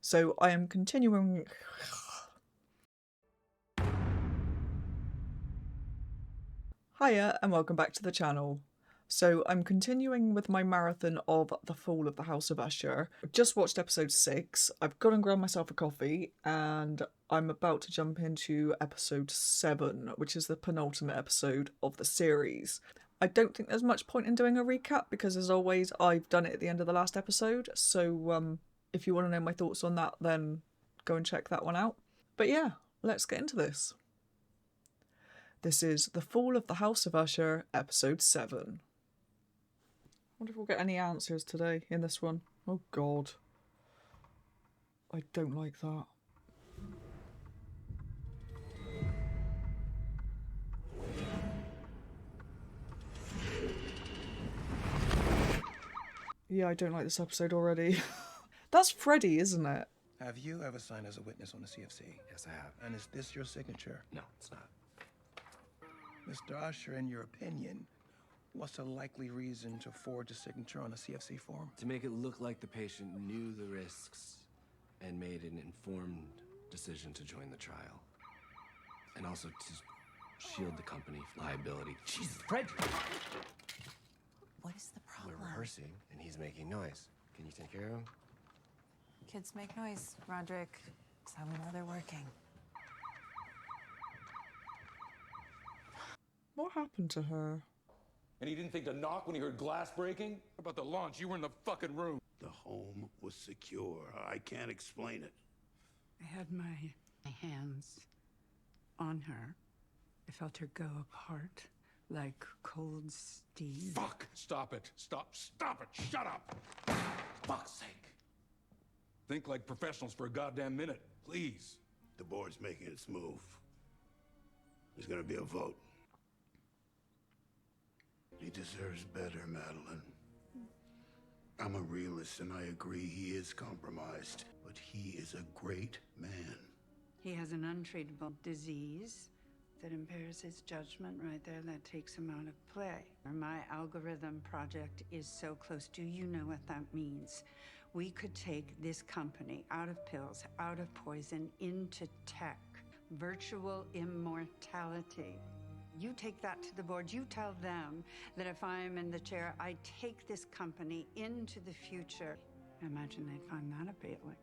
So I am continuing... Hiya and welcome back to the channel. So I'm continuing with my marathon of The Fall of the House of Usher. I've just watched episode 6, I've gone and grabbed myself a coffee, and I'm about to jump into episode 7, which is the penultimate episode of the series. I don't think there's much point in doing a recap because, as always, I've done it at the end of the last episode, so if you want to know my thoughts on that, then go and check that one out. But yeah, let's get into this. This is The Fall of the House of Usher, episode 7. I wonder if we'll get any answers today in this one. Oh god. I don't like that. Yeah, I don't like this episode already. That's Freddy, isn't it? Have you ever signed as a witness on the CFC? Yes, I have. And is this your signature? No, it's not. Mr. Usher, in your opinion, what's a likely reason to forge a signature on a CFC form? To make it look like the patient knew the risks and made an informed decision to join the trial. And also to shield the company from liability. Jesus, Frederick! What is the problem? We're rehearsing, and he's making noise. Can you take care of him? Kids make noise, Roderick. That's how we know they're working. What happened to her? And he didn't think to knock when he heard glass breaking? About the launch, you were in the fucking room. The home was secure. I can't explain it. I had my hands on her. I felt her go apart like cold steel. Fuck! Stop it. Stop it. Shut up. Fuck's sake. Think like professionals for a goddamn minute, please. The board's making its move. There's gonna be a vote. He deserves better, Madeline. I'm a realist and I agree he is compromised, but he is a great man. He has an untreatable disease that impairs his judgment right there, that takes him out of play. My algorithm project is so close. Do you know what that means? We could take this company out of pills, out of poison, into tech. Virtual immortality. You take that to the board. You tell them that if I'm in the chair, I take this company into the future. I imagine they'd find that appealing.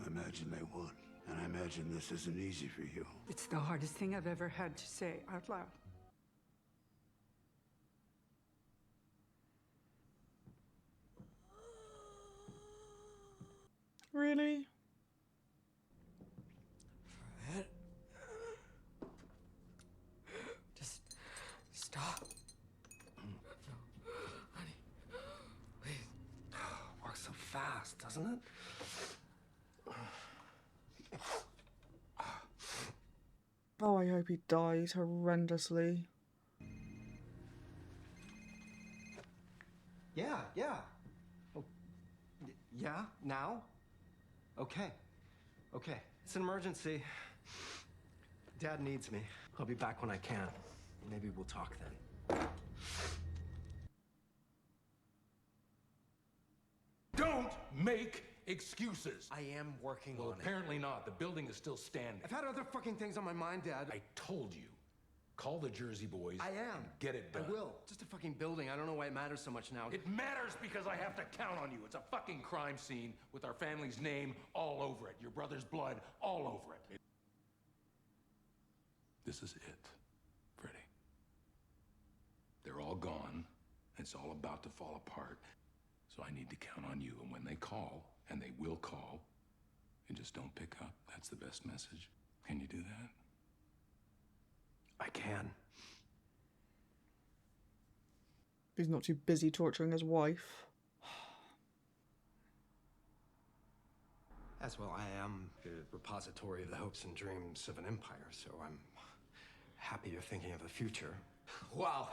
I imagine they would. And I imagine this isn't easy for you. It's the hardest thing I've ever had to say out loud. Really? Just stop. No, honey, please. Works so fast, doesn't it? Oh, I hope he dies horrendously. Yeah. Oh, yeah, now? Okay. It's an emergency. Dad needs me. I'll be back when I can. Maybe we'll talk then. Don't make excuses. I am working Well, on it. apparently not. The building is still standing. I've had other fucking things on my mind, Dad. I told you. Call the Jersey boys. I am. And get it done. I will. Just a fucking building. I don't know why it matters so much now. It matters because I have to count on you. It's a fucking crime scene with our family's name all over it. Your brother's blood all over it. This is it, Freddie. They're all gone. It's all about to fall apart. So I need to count on you. And when they call, and they will call, you just don't pick up. That's the best message. Can you do that? I can. He's not too busy torturing his wife. As well, I am the repository of the hopes and dreams of an empire, so I'm happy you're thinking of the future. Wow.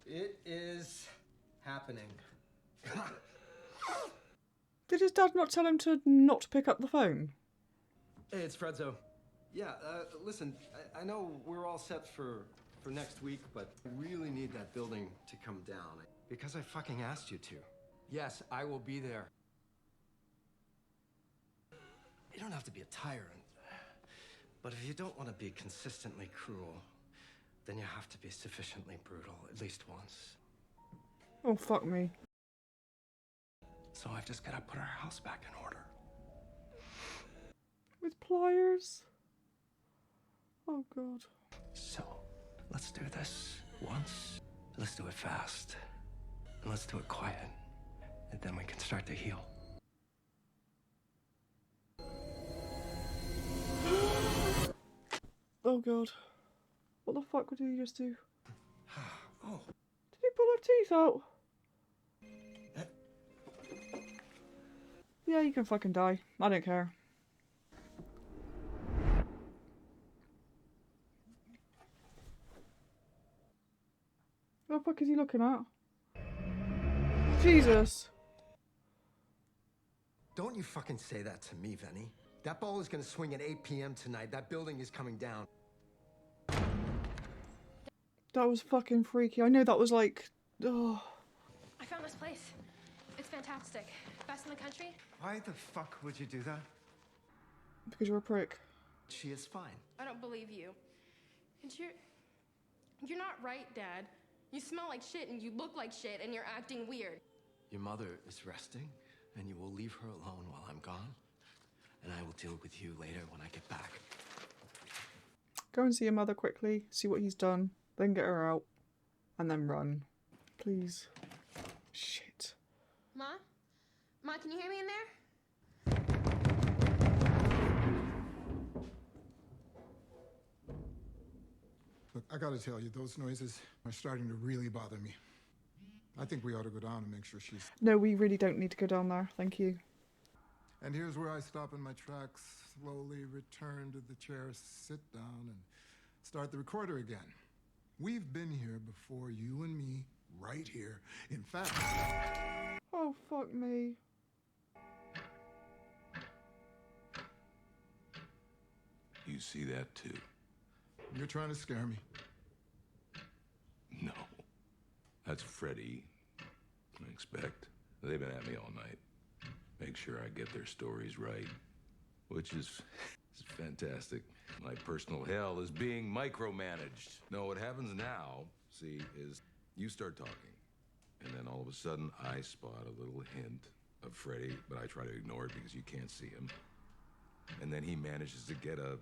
It is happening. Did his dad not tell him to not pick up the phone? Hey, it's Fredzo. Yeah, listen, I know we're all set for next week, but I really need that building to come down. Because I fucking asked you to. Yes, I will be there. have to be a tyrant. But if you don't want to be consistently cruel, then you have to be sufficiently brutal, at least once. Oh, fuck me. So I've just got to put our house back in order. With pliers? Oh, God. So, let's do this once. Let's do it fast. And let's do it quiet. And then we can start to heal. Oh, God. What the fuck did he just do? Oh. Did he pull her teeth out? Yeah, you can fucking die. I don't care. What the fuck is he looking at? Jesus. Don't you fucking say that to me, Venny. That ball is gonna swing at 8 p.m. tonight. That building is coming down. That was fucking freaky. I know that was like... Oh. I found this place. It's fantastic. Best in the country. Why the fuck would you do that? Because you're a prick. She is fine. I don't believe you. And you're not right, Dad. You smell like shit and you look like shit and you're acting weird. Your mother is resting, and you will leave her alone while I'm gone. And I will deal with you later when I get back. Go and see your mother quickly, see what he's done, then get her out, and then run. Please. Shit. Ma? Ma, can you hear me in there? Look, I gotta tell you, those noises are starting to really bother me. I think we ought to go down and make sure she's... No, we really don't need to go down there. Thank you. And here's where I stop in my tracks, slowly return to the chair, sit down, and start the recorder again. We've been here before, you and me, right here. In fact... Oh, fuck me. You see that too? You're trying to scare me. No. That's Freddie. I expect. They've been at me all night. Make sure I get their stories right. Which is fantastic. My personal hell is being micromanaged. No, what happens now, see, is you start talking. And then all of a sudden, I spot a little hint of Freddie, but I try to ignore it because you can't see him. And then he manages to get a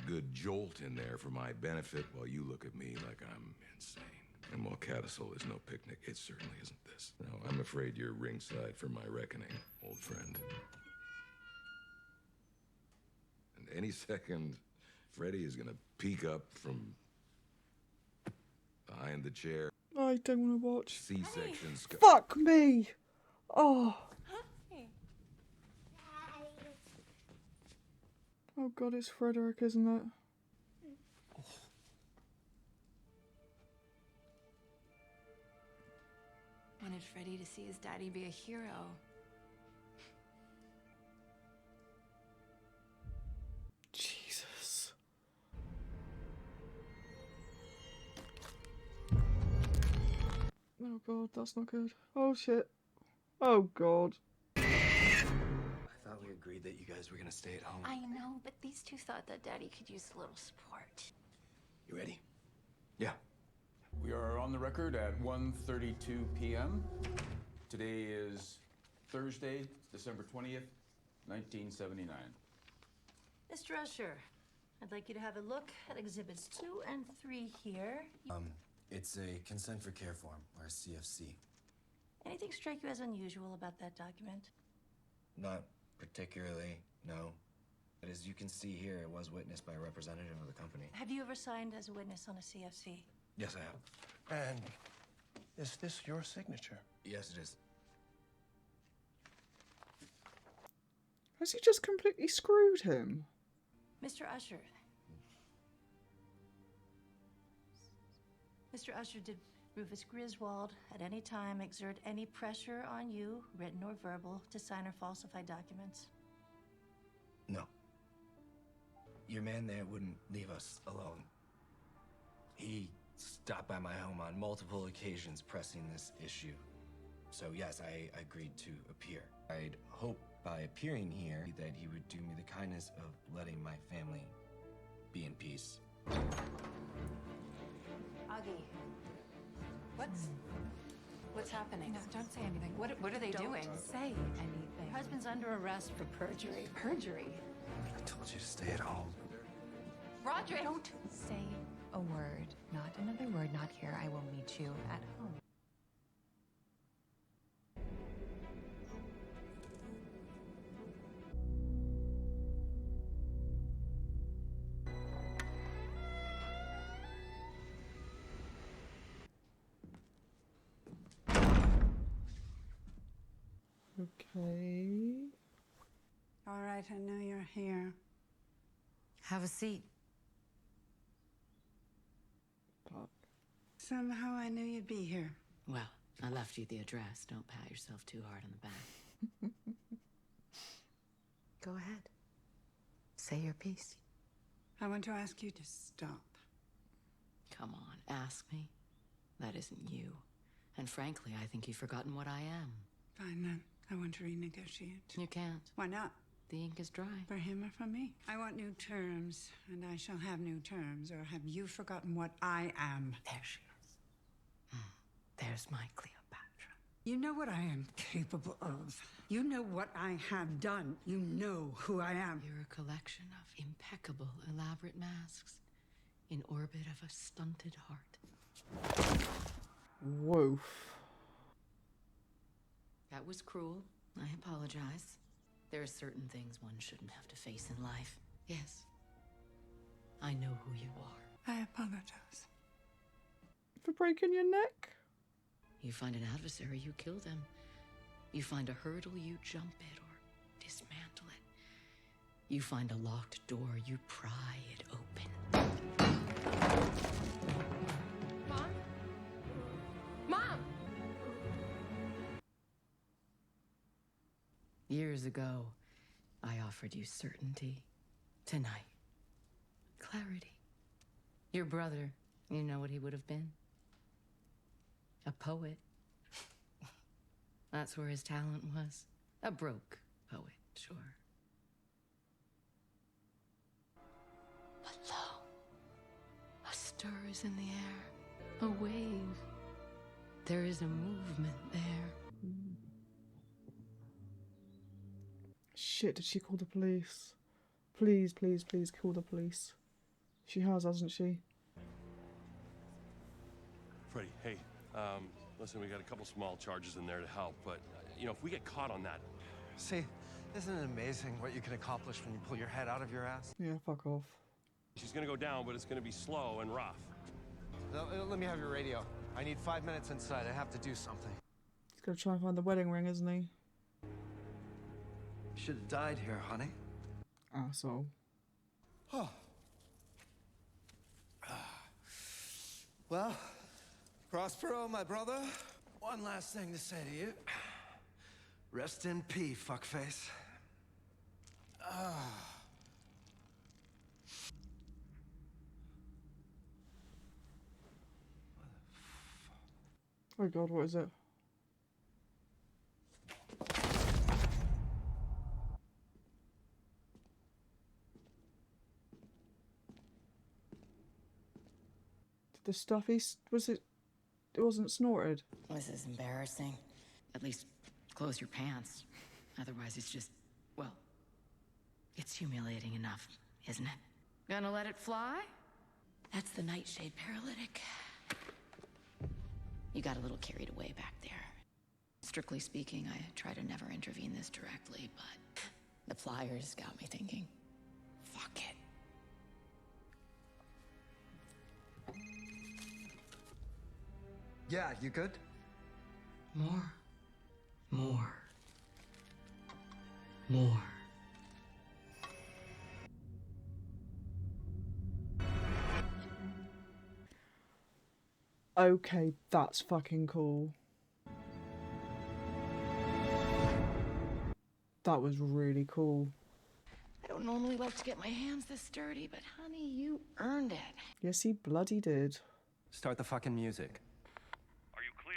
good jolt in there for my benefit while you look at me like I'm insane. And while Catasol is no picnic, it certainly isn't this. No, I'm afraid you're ringside for my reckoning, old friend. And any second, Freddie is gonna peek up from behind the chair. I don't want to watch. C-section. Fuck me! Oh. Oh god, it's Frederick, isn't it? Wanted Freddie to see his daddy be a hero. Jesus. Oh god, that's not good. Oh shit. Oh god. I thought we agreed that you guys were gonna stay at home. I know, but these two thought that daddy could use a little support. You ready? Yeah. We are on the record at 1:32 p.m. Today is Thursday, December 20th, 1979. Mr. Usher, I'd like you to have a look at exhibits 2 and 3 here. It's a consent for care form, or CFC. Anything strike you as unusual about that document? Not particularly, no. But as you can see here, it was witnessed by a representative of the company. Have you ever signed as a witness on a CFC? Yes, I have. And is this your signature? Yes, it is. Has he just completely screwed him? Mr. Usher. Mr. Usher, did Rufus Griswold at any time exert any pressure on you, written or verbal, to sign or falsify documents? No. Your man there wouldn't leave us alone. He stopped by my home on multiple occasions pressing this issue. So yes, I agreed to appear. I'd hope by appearing here that he would do me the kindness of letting my family be in peace. Augie, what's happening? No, don't say anything. What are they Don't doing? say anything. Your husband's under arrest for perjury. Perjury. I told you to stay at home. Roderick! Don't say a word. Not another word, not here. I will meet you at home. Okay. All right, I know you're here. Have a seat. Fuck. Somehow I knew you'd be here. Well, I left you the address. Don't pat yourself too hard on the back. Go ahead. Say your piece. I want to ask you to stop. Come on, ask me. That isn't you. And frankly, I think you've forgotten what I am. Fine then. I want to renegotiate. You can't. Why not? The ink is dry. For him or for me? I want new terms, and I shall have new terms, or have you forgotten what I am? There she is. There's my Cleopatra. You know what I am capable of. You know what I have done. You know who I am. You're a collection of impeccable, elaborate masks in orbit of a stunted heart. Woof. That was cruel. I apologize. There are certain things one shouldn't have to face in life. Yes. I know who you are. I apologize. For breaking your neck? You find an adversary, you kill them. You find a hurdle, you jump it or dismantle it. You find a locked door, you pry it open. Mom? Mom! Years ago, I offered you certainty. Tonight, clarity. Your brother, you know what he would have been? A poet. That's where his talent was. A broke poet, sure. But lo, a stir is in the air, a wave. There is a movement there. Shit, did she call the police? Please, please, please call the police. She has, hasn't she? Freddie, hey, listen, we got a couple small charges in there to help, but, you know, if we get caught on that... See, isn't it amazing what you can accomplish when you pull your head out of your ass? Yeah, fuck off. She's gonna go down, but it's gonna be slow and rough. Let me have your radio. I need 5 minutes inside. I have to do something. He's gonna try and find the wedding ring, isn't he? Should have died here, honey. Asshole. Oh. Well, Prospero, my brother, one last thing to say to you. Rest in peace, fuckface. Oh god, what is it? The stuff it wasn't snorted. This is embarrassing. At least close your pants. Otherwise it's just, well, it's humiliating enough, isn't it? Gonna let it fly? That's the nightshade paralytic. You got a little carried away back there. Strictly speaking, I try to never intervene this directly, but the flyers got me thinking. Fuck it. Yeah, you good? More. More. More. Okay, that's fucking cool. That was really cool. I don't normally like to get my hands this dirty, but honey, you earned it. Yes, he bloody did. Start the fucking music. Are you clear?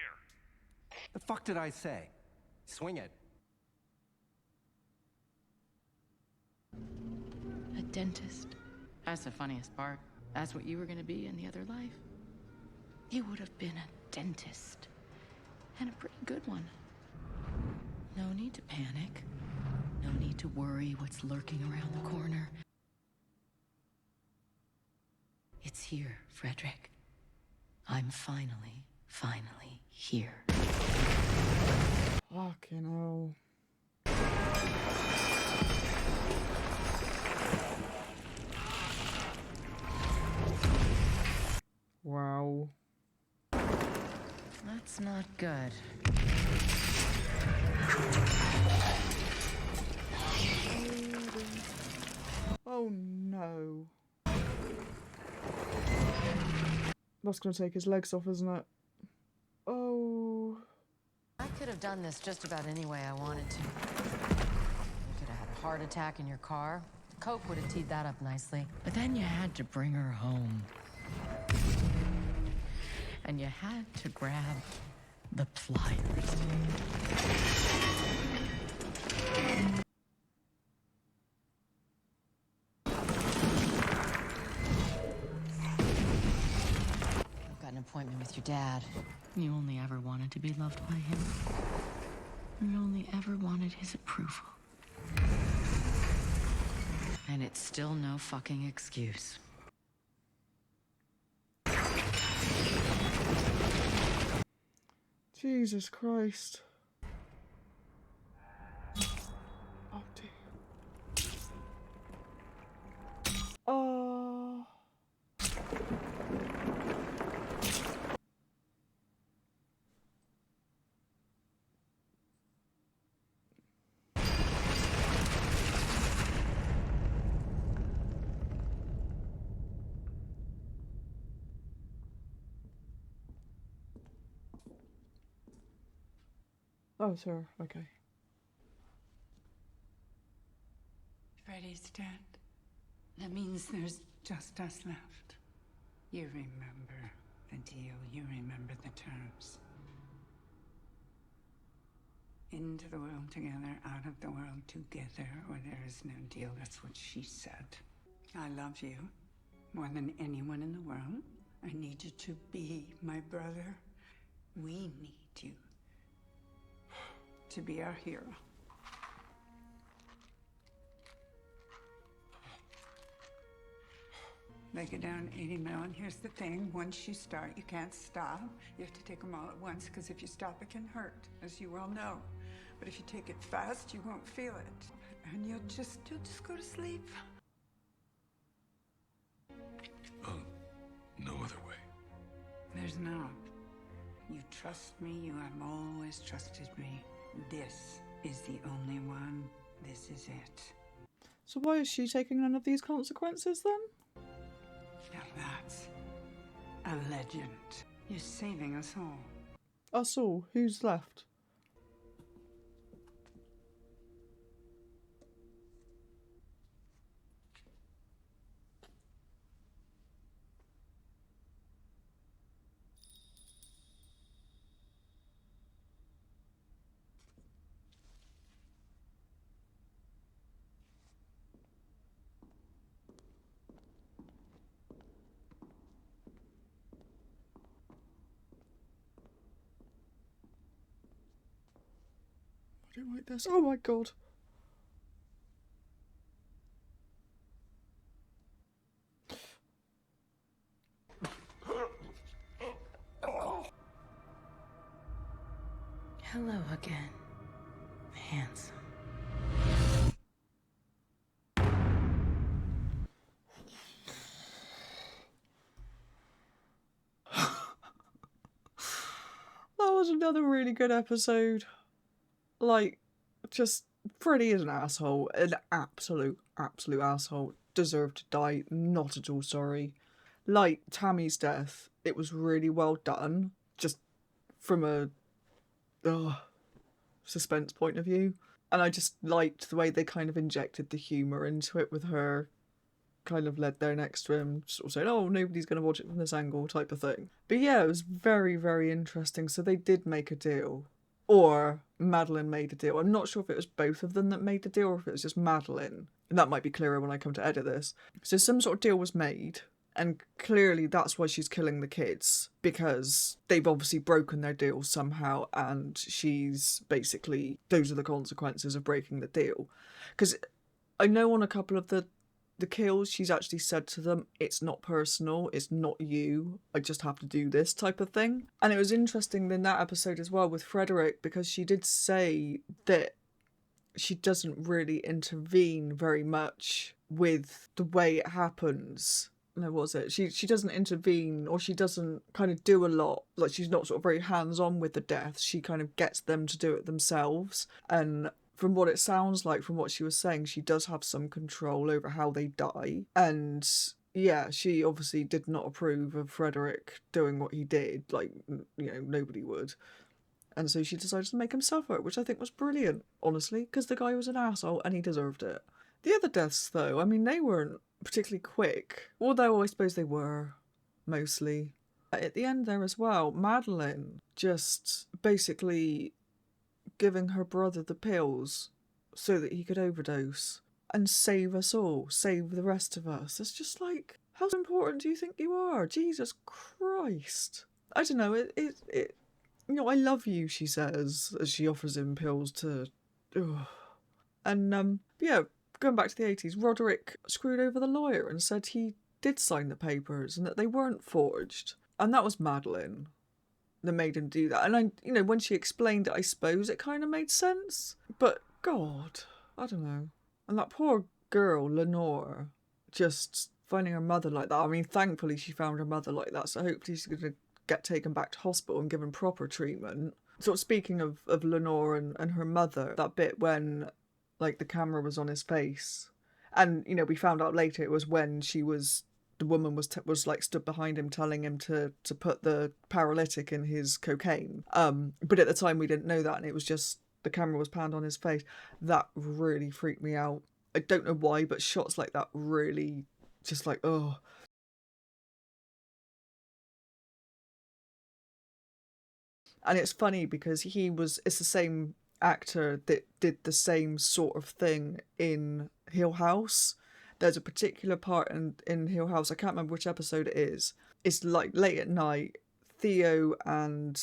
The fuck did I say? Swing it. dentist. That's the funniest part. That's what you were gonna be in the other life. You would have been a dentist. And a pretty good one. No need to panic. No need to worry what's lurking around the corner. It's here, Frederick. I'm finally here. Fucking hell. Wow. That's not good. Oh no. That's gonna take his legs off, isn't it? Oh. I could have done this just about any way I wanted to. You could have had a heart attack in your car. Coke would have teed that up nicely. But then you had to bring her home. And you had to grab the pliers. I've got an appointment with your dad. You only ever wanted to be loved by him. You only ever wanted his approval. And it's still no fucking excuse. Jesus Christ. Oh dear. Oh. Oh, it's her. Okay. Freddie's dead. That means there's just us left. You remember the deal. You remember the terms. Into the world together, out of the world together, or there is no deal. That's what she said. I love you more than anyone in the world. I need you to be my brother. We need you to be our hero. They go down 80 mil, and here's the thing. Once you start, you can't stop. You have to take them all at once, because if you stop, it can hurt, as you well know. But if you take it fast, you won't feel it. And you'll just go to sleep. No other way. There's not. You trust me. You have always trusted me. This is the only one. This is it. So why is she taking none of these consequences then? Now that's a legend. You're saving us all. Us all? Who's left? I don't like this. Oh my god. Hello again, handsome. That was another really good episode. Like, just Freddie is an asshole. An absolute asshole. Deserved to die. Not at all sorry. Like Tammy's death, it was really well done. Just from a suspense point of view. And I just liked the way they kind of injected the humour into it with her kind of led there next to him, sort of saying, oh, nobody's going to watch it from this angle type of thing. But yeah, it was very, very interesting. So they did make a deal. or Madeline made a deal. I'm not sure if it was both of them that made the deal or if it was just Madeline. And that might be clearer when I come to edit this. So some sort of deal was made, and clearly that's why she's killing the kids, because they've obviously broken their deal somehow, and she's basically, those are the consequences of breaking the deal. Because I know on a couple of the kills, she's actually said to them, it's not personal, it's not you, I just have to do this type of thing. And it was interesting in that episode as well with Frederick, because she did say that she doesn't really intervene very much with the way it happens. No, what was it? She doesn't intervene, or she doesn't kind of do a lot. Like, she's not sort of very hands-on with the deaths. She kind of gets them to do it themselves. And from what it sounds like, from what she was saying, she does have some control over how they die. And yeah, she obviously did not approve of Frederick doing what he did. Like, you know, nobody would. And so she decided to make him suffer, which I think was brilliant, honestly, because the guy was an asshole and he deserved it. The other deaths, though, I mean, they weren't particularly quick, although I suppose they were, mostly. At the end there as well, Madeline just basically giving her brother the pills so that he could overdose and save us all, save the rest of us. It's just like, how important do you think you are? Jesus Christ. I don't know, it you know, I love you, she says, as she offers him pills to... Ugh. And, yeah, going back to the 80s, Roderick screwed over the lawyer and said he did sign the papers and that they weren't forged. And that was Madeline that made him do that. And you know, when she explained it, I suppose it kind of made sense. But, God, I don't know. And that poor girl, Lenore, just finding her mother like that. I mean, thankfully she found her mother like that, so hopefully she's going to get taken back to hospital and given proper treatment. Sort of speaking of Lenore and her mother, that bit when, like, the camera was on his face, and, you know, we found out later it was when the woman was like stood behind him telling him to put the paralytic in his cocaine. But at the time we didn't know that, and it was just the camera was panned on his face. That really freaked me out. I don't know why, but shots like that really just like, oh. And it's funny because it's the same actor that did the same sort of thing in Hill House. There's a particular part in Hill House, I can't remember which episode it is. It's like late at night, Theo and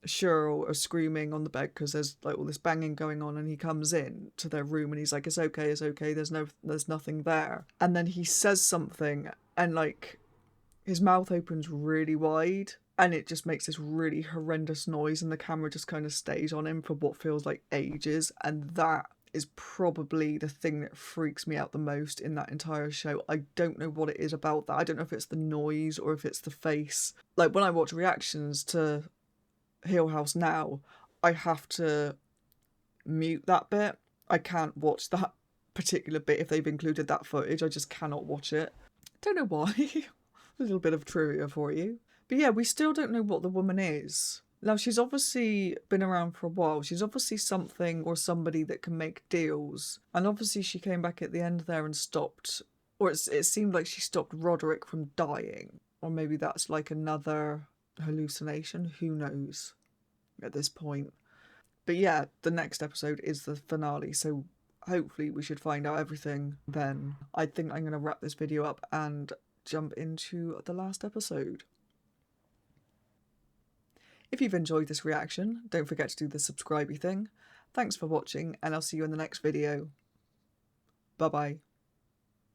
Cheryl are screaming on the bed because there's like all this banging going on, and he comes in to their room and he's like, it's okay, there's nothing there. And then he says something and like his mouth opens really wide, and it just makes this really horrendous noise, and the camera just kind of stays on him for what feels like ages. And that is probably the thing that freaks me out the most in that entire show. I don't know what it is about that. I don't know if it's the noise or if it's the face. Like, when I watch reactions to Hill House now, I have to mute that bit. I can't watch that particular bit if they've included that footage. I just cannot watch it. Don't know why. A little bit of trivia for you. But yeah, we still don't know what the woman is. Now, she's obviously been around for a while. She's obviously something or somebody that can make deals. And obviously she came back at the end there and stopped, or it seemed like she stopped Roderick from dying. Or maybe that's like another hallucination. Who knows at this point. But yeah, the next episode is the finale, so hopefully we should find out everything then. I think I'm going to wrap this video up and jump into the last episode. If you've enjoyed this reaction, don't forget to do the subscribey thing. Thanks for watching, and I'll see you in the next video. Bye bye.